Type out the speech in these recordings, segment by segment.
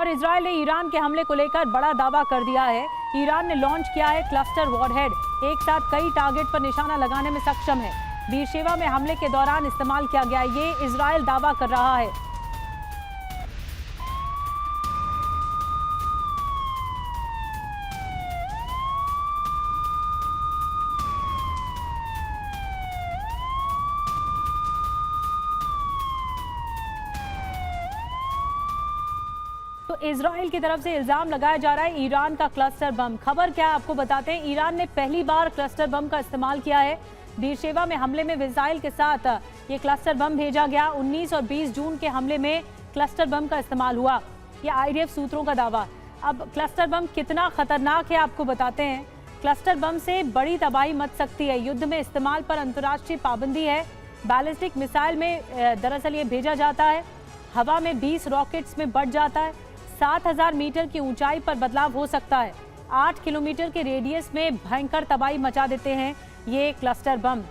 और इजराइल ने ईरान के हमले को लेकर बड़ा दावा कर दिया है। ईरान ने लॉन्च किया है क्लस्टर वॉरहेड, एक साथ कई टारगेट पर निशाना लगाने में सक्षम है। बीरशेवा में हमले के दौरान इस्तेमाल किया गया, ये इजराइल दावा कर रहा है। तो इजराइल की तरफ से इल्जाम लगाया जा रहा है ईरान का क्लस्टर बम। खबर क्या है आपको बताते हैं। ईरान ने पहली बार क्लस्टर बम का इस्तेमाल किया है। बीरशेवा में हमले में मिसाइल के साथ ये क्लस्टर बम भेजा गया। 19 और 20 जून के हमले में क्लस्टर बम का इस्तेमाल हुआ, ये आईडीएफ सूत्रों का दावा। अब क्लस्टर बम कितना खतरनाक है आपको बताते हैं। क्लस्टर बम से बड़ी तबाही मच सकती है। युद्ध में इस्तेमाल पर अंतर्राष्ट्रीय पाबंदी है। बैलिस्टिक मिसाइल में दरअसल ये भेजा जाता है, हवा में 20 रॉकेट्स में बढ़ जाता है। 7000 मीटर की ऊंचाई पर बदलाव हो सकता है। 8 किलोमीटर के रेडियस में भयंकर तबाही मचा देते हैं ये क्लस्टर बम।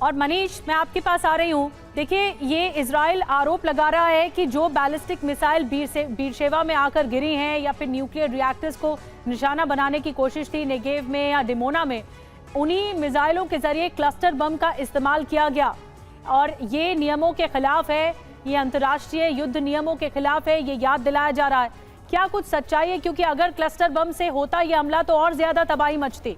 और मनीष, मैं आपके पास आ रही हूँ। देखिए, ये इजराइल आरोप लगा रहा है कि जो बैलिस्टिक मिसाइल बीरशेवा में आकर गिरी हैं या फिर न्यूक्लियर रिएक्टर्स को निशाना बनाने की कोशिश थी नेगेव में या डिमोना में, उन्हीं मिसाइलों के जरिए क्लस्टर बम का इस्तेमाल किया गया। और ये नियमों के खिलाफ है, ये अंतर्राष्ट्रीय युद्ध नियमों के खिलाफ है, ये याद दिलाया जा रहा है। क्या कुछ सच्चाई है? क्योंकि अगर क्लस्टर बम से होता ये हमला तो और ज्यादा तबाही मचती।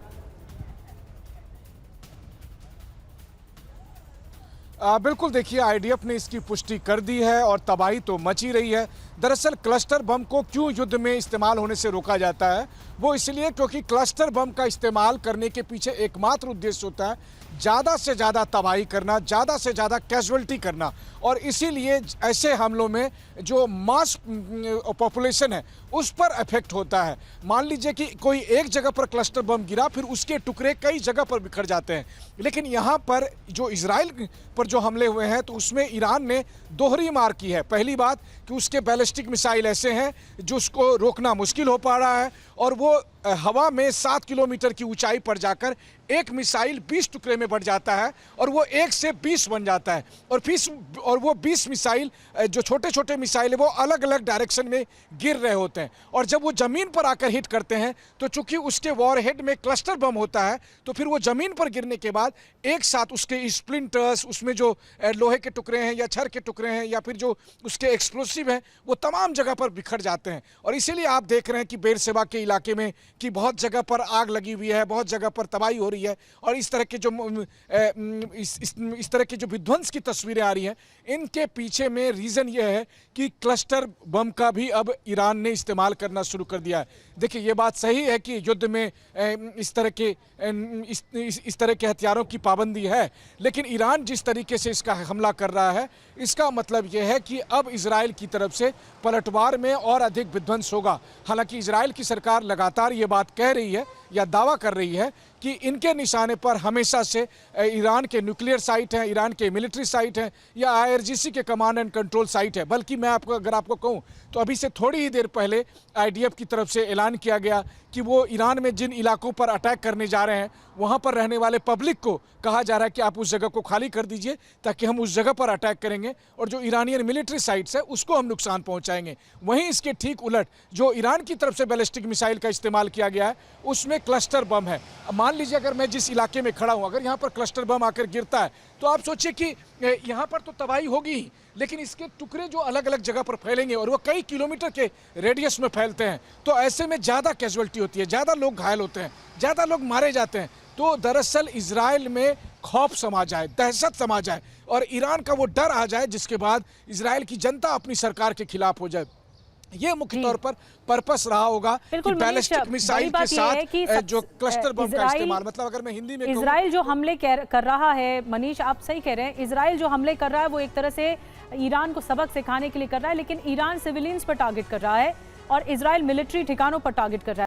बिल्कुल, देखिए, आईडीएफ ने इसकी पुष्टि कर दी है और तबाही तो मच ही रही है। दरअसल क्लस्टर बम को क्यों युद्ध में इस्तेमाल होने से रोका जाता है, वो इसलिए क्योंकि क्लस्टर बम का इस्तेमाल करने के पीछे एकमात्र उद्देश्य होता है ज़्यादा से ज़्यादा तबाही करना, ज़्यादा से ज़्यादा कैजुअल्टी करना। और इसीलिए ऐसे हमलों में जो मास पॉपुलेशन है उस पर इफेक्ट होता है। मान लीजिए कि कोई एक जगह पर क्लस्टर बम गिरा, फिर उसके टुकड़े कई जगह पर बिखर जाते हैं। लेकिन यहाँ पर जो इजराइल पर जो हमले हुए हैं तो उसमें ईरान ने दोहरी मार की है। पहली बात कि उसके बैलिस्टिक मिसाइल ऐसे हैं जो उसको रोकना मुश्किल हो पा रहा है, और वो हवा में 7 किलोमीटर की ऊंचाई पर जाकर एक मिसाइल 20 टुकड़े में बढ़ जाता है और वो 1 से 20 बन जाता है। और वो 20 मिसाइल, जो छोटे छोटे मिसाइल है, वो अलग अलग डायरेक्शन में गिर रहे होते हैं। और जब वो ज़मीन पर आकर हिट करते हैं तो चूंकि उसके वॉरहेड में क्लस्टर बम होता है, तो फिर वो ज़मीन पर गिरने के बाद एक साथ उसके स्प्लिंटर्स, उसमें जो लोहे के टुकड़े हैं या छड़ के टुकड़े हैं या फिर जो उसके एक्सप्लोसिव हैं, वो तमाम जगह पर बिखर जाते हैं। और इसीलिए आप देख रहे हैं कि बेरशेबा के इलाके में कि बहुत जगह पर आग लगी हुई है, बहुत जगह पर तबाही हो रही है। और इस तरह के जो इस तरह के जो विध्वंस की तस्वीरें आ रही हैं, इनके पीछे में रीज़न ये है कि क्लस्टर बम का भी अब ईरान ने इस्तेमाल करना शुरू कर दिया है। देखिए, ये बात सही है कि युद्ध में इस तरह के हथियारों की पाबंदी है, लेकिन ईरान जिस तरीके से इसका हमला कर रहा है, इसका मतलब यह है कि अब इजराइल की तरफ से पलटवार में और अधिक विध्वंस होगा। हालांकि इजराइल की सरकार लगातार ये बात कह रही है या दावा कर रही है कि इनके निशाने पर हमेशा से ईरान के न्यूक्लियर साइट हैं, ईरान के मिलिट्री साइट हैं या आईआरजीसी के कमांड एंड कंट्रोल साइट है। बल्कि मैं अगर आपको कहूं तो अभी से थोड़ी ही देर पहले आईडीएफ की तरफ से ऐलान किया गया कि वो ईरान में जिन इलाकों पर अटैक करने जा रहे हैं, वहाँ पर रहने वाले पब्लिक को कहा जा रहा है कि आप उस जगह को खाली कर दीजिए, ताकि हम उस जगह पर अटैक करेंगे और जो ईरानियन मिलिट्री साइट्स है उसको हम नुकसान पहुँचाएंगे। वहीं इसके ठीक उलट जो ईरान की तरफ से बैलिस्टिक मिसाइल का इस्तेमाल किया गया है, उसमें क्लस्टर बम है। मान लीजिए अगर मैं जिस इलाके में खड़ा हूँ, अगर यहाँ पर क्लस्टर बम आकर गिरता है तो आप सोचिए कि यहाँ पर तो तबाही होगी ही, लेकिन इसके टुकड़े जो अलग अलग जगह पर फैलेंगे और वो कई किलोमीटर के रेडियस में फैलते हैं, तो ऐसे में ज़्यादा कैजुअल्टी होती है, ज़्यादा लोग घायल होते हैं, ज़्यादा लोग मारे जाते हैं। तो दरअसल इजराइल में खौफ समा जाए, दहशत समा जाए और ईरान का वो डर आ जाए, जिसके बाद इजराइल की जनता अपनी सरकार के खिलाफ हो जाए। ये मुख्य तौर पर पर्पस रहा होगा कि बैलिस्टिक मिसाइल के साथ जो क्लस्टर बम का इस्तेमाल, मतलब अगर मैं हिंदी में इजराइल जो हमले कर रहा है, मनीष आप सही कह रहे हैं, इजराइल जो हमले कर रहा है वो एक तरह से ईरान को सबक सिखाने के लिए कर रहा है, लेकिन ईरान सिविलियंस पर टारगेट कर रहा है और इजराइल मिलिट्री ठिकानों पर टारगेट कर रहा है।